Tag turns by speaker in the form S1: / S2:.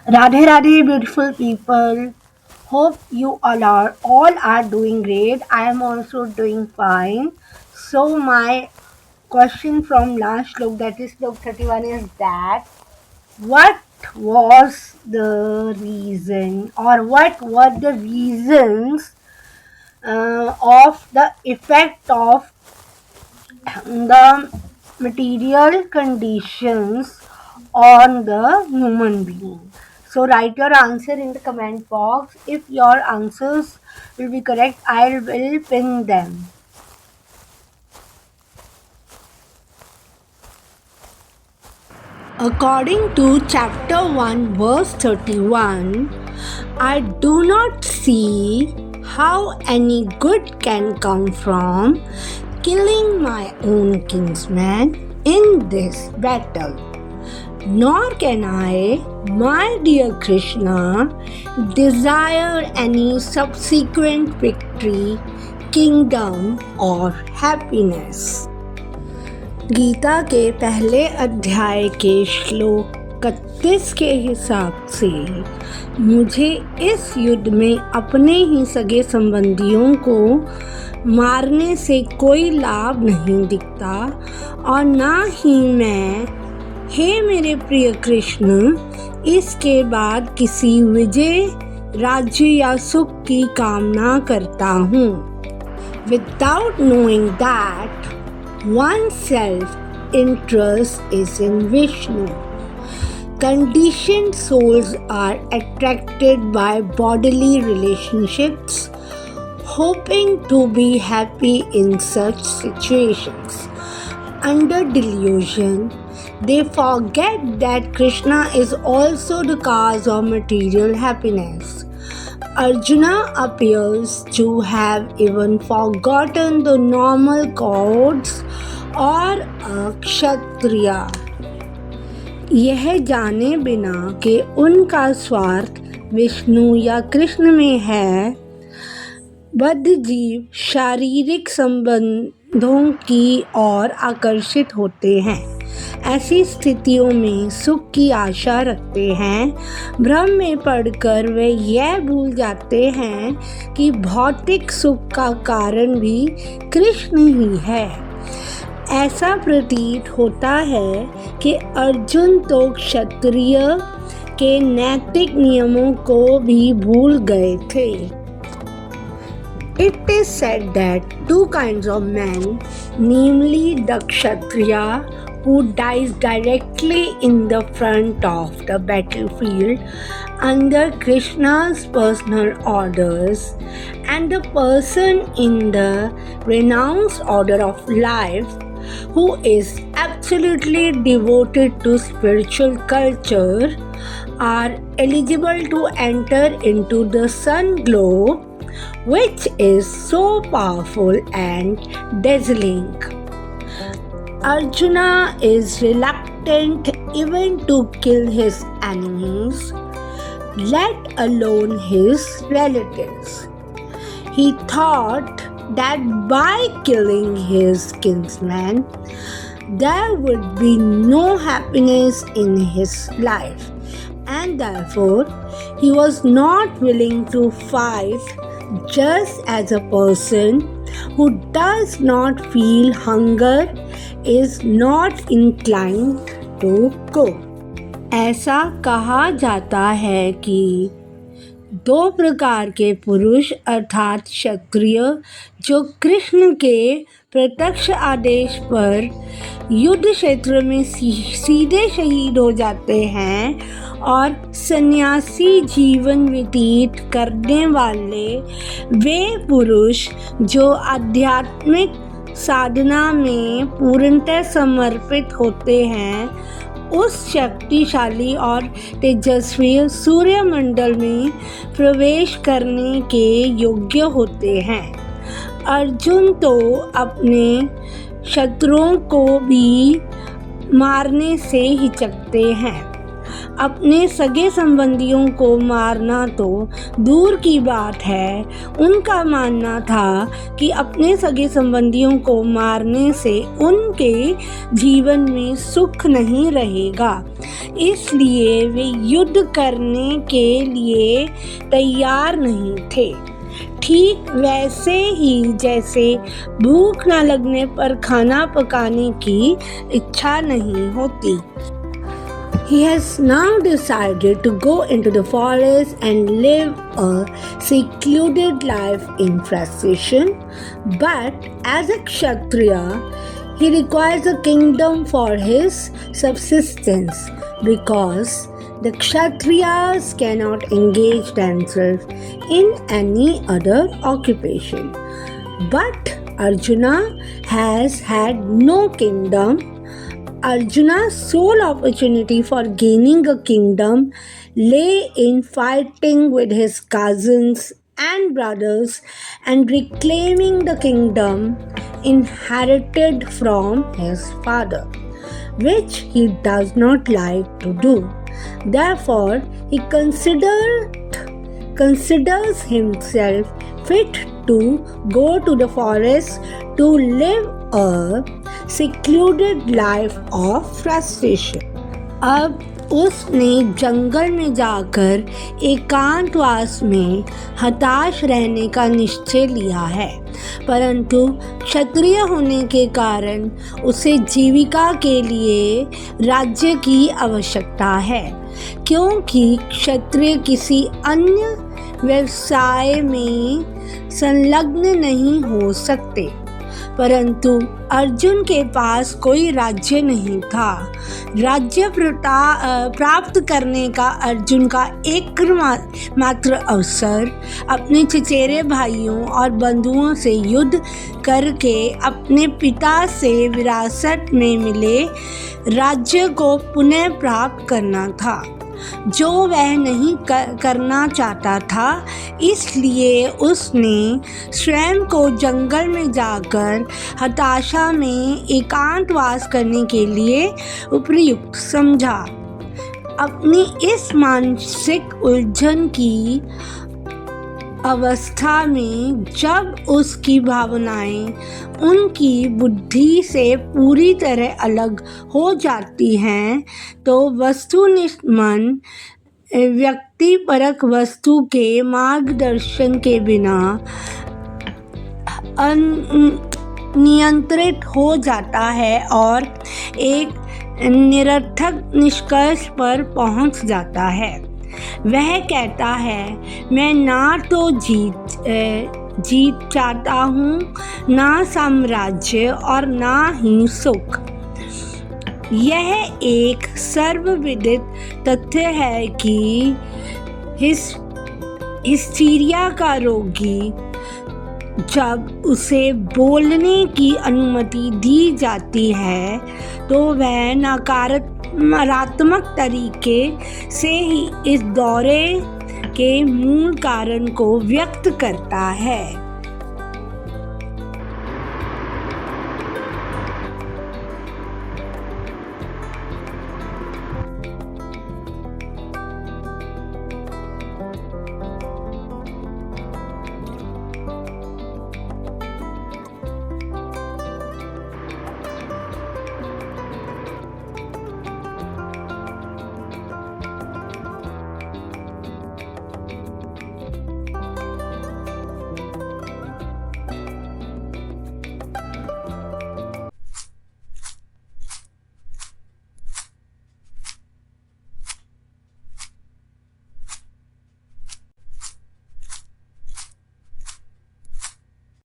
S1: Radhe Radhe, beautiful people. Hope you all are doing great. I am also doing fine. So my question from last slok, that is slok 31, is that what was the reason, or what were the reasons of the effect of the material conditions on the human being? So write your answer in the comment box. If your answers will be correct, I will pin them. According to chapter 1, verse 31, I do not see how any good can come from killing my own kinsman in this battle. Nor can I, my dear Krishna, desire any subsequent victory, kingdom, or happiness. Gita के पहले अध्याय के श्लोक 31 के हिसाब से मुझे इस युद्ध में अपने ही सगे संबंधियों को मारने से कोई लाभ नहीं दिखता, और ना ही मैं, हे मेरे प्रिय कृष्ण, इसके बाद किसी विजय, राज्य या सुख की कामना करता हूँ. Without knowing that one's self-interest is in Vishnu. Conditioned souls are attracted by bodily relationships, hoping to be happy in such situations. Under delusion, they forget that Krishna is also the cause of material happiness. Arjuna appears to have even forgotten the normal codes और क्षत्रिय, यह जाने बिना कि उनका स्वार्थ विष्णु या कृष्ण में है, बद्ध जीव शारीरिक संबंधों की ओर आकर्षित होते हैं. ऐसी स्थितियों में सुख की आशा रखते हैं. भ्रम में पड़कर वे यह भूल जाते हैं कि भौतिक सुख का कारण भी कृष्ण ही है. ऐसा प्रतीत होता है कि अर्जुन तो क्षत्रिय के नैतिक नियमों को भी भूल गए थे. It is said that two kinds of men, namely the Kshatriya, who dies directly in the front of the battlefield under Krishna's personal orders, and the person in the renounced order of life, who is absolutely devoted to spiritual culture, are eligible to enter into the sun globe, which is so powerful and dazzling. Arjuna is reluctant even to kill his enemies, let alone his relatives. He thought that by killing his kinsman, there would be no happiness in his life, and therefore he was not willing to fight, just as a person who does not feel hunger is not inclined to cook. ऐसा कहा जाता है कि दो प्रकार के पुरुष अर्थात क्षत्रिय जो कृष्ण के प्रत्यक्ष आदेश पर युद्ध क्षेत्र में सीधे शहीद हो जाते हैं, और सन्यासी जीवन व्यतीत करने वाले वे पुरुष जो आध्यात्मिक साधना में पूर्णतः समर्पित होते हैं, उस शक्तिशाली और तेजस्वी सूर्यमंडल में प्रवेश करने के योग्य होते हैं. अर्जुन तो अपने शत्रुओं को भी मारने से हिचकते हैं. अपने सगे संबंधियों को मारना तो दूर की बात है, उनका मानना था कि अपने सगे संबंधियों को मारने से उनके जीवन में सुख नहीं रहेगा, इसलिए वे युद्ध करने के लिए तैयार नहीं थे। ठीक वैसे ही जैसे भूख न लगने पर खाना पकाने की इच्छा नहीं होती। He has now decided to go into the forest and live a secluded life in frustration, but as a Kshatriya, he requires a kingdom for his subsistence because the Kshatriyas cannot engage themselves in any other occupation. But Arjuna has had no kingdom. Arjuna's sole opportunity for gaining a kingdom lay in fighting with his cousins and brothers and reclaiming the kingdom inherited from his father, which he does not like to do. Therefore, he considers himself fit to go to the forest to live a secluded life of frustration. अब उसने जंगल में जाकर एकांतवास में हताश रहने का निश्चय लिया है, परंतु क्षत्रिय होने के कारण उसे जीविका के लिए राज्य की आवश्यकता है, क्योंकि क्षत्रिय किसी अन्य व्यवसाय में संलग्न नहीं हो सकते। परंतु अर्जुन के पास कोई राज्य नहीं था। राज्य प्राप्त करने का अर्जुन का एकमात्र अवसर अपने चचेरे भाइयों और बंधुओं से युद्ध करके अपने पिता से विरासत में मिले राज्य को पुनः प्राप्त करना था, जो वह नहीं करना चाहता था। इसलिए उसने स्वयं को जंगल में जाकर हताशा में एकांतवास करने के लिए उपयुक्त समझा। अपनी इस मानसिक उलझन की अवस्था में जब उसकी भावनाएं उनकी बुद्धि से पूरी तरह अलग हो जाती हैं, तो वस्तुनिष्ठ मन व्यक्तिपरक वस्तु के मार्गदर्शन के बिना अनियंत्रित हो जाता है और एक निरर्थक निष्कर्ष पर पहुंच जाता है। वह कहता है, मैं ना तो जीत चाहता हूँ, ना साम्राज्य और ना ही सुख। यह एक सर्वविदित तथ्य है कि हिस्टीरिया का रोगी जब उसे बोलने की अनुमति दी जाती है तो वह नकारात्मक तरीके से ही इस दौरे के मूल कारण को व्यक्त करता है।